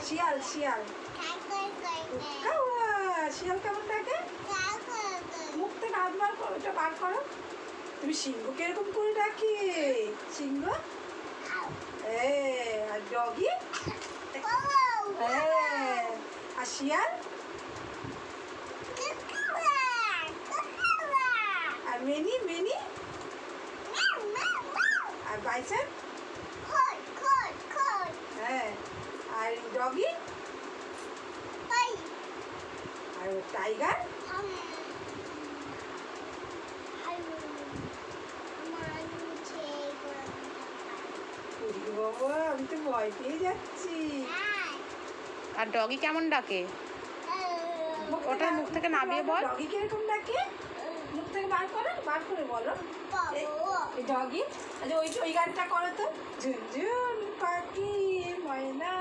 শিয়াল শিয়াল কাউয়া। শিয়াল কেমন থাকে? মুখ থেকে হাত বার করো, ওটা বার করো। তুমি সিংহ কিরকম করে ডাকে? সিংহ আর ডগি আর শিয়াল আর মেনি মেনি আর বাইসন হ্যাঁ আর ডগি আর টাইগার। বাবা আমি তো ভয় পেয়ে যাচ্ছি। আর ডগি কেমন ডাকে? ওটা মুখ থেকে নামিয়ে বল। ডগি কিরকম ডাকে? মুখ থেকে বার করে বলো। ডগি আচ্ছা ওই গানটা করো তো। ঝুনঝুন পাখি ময়না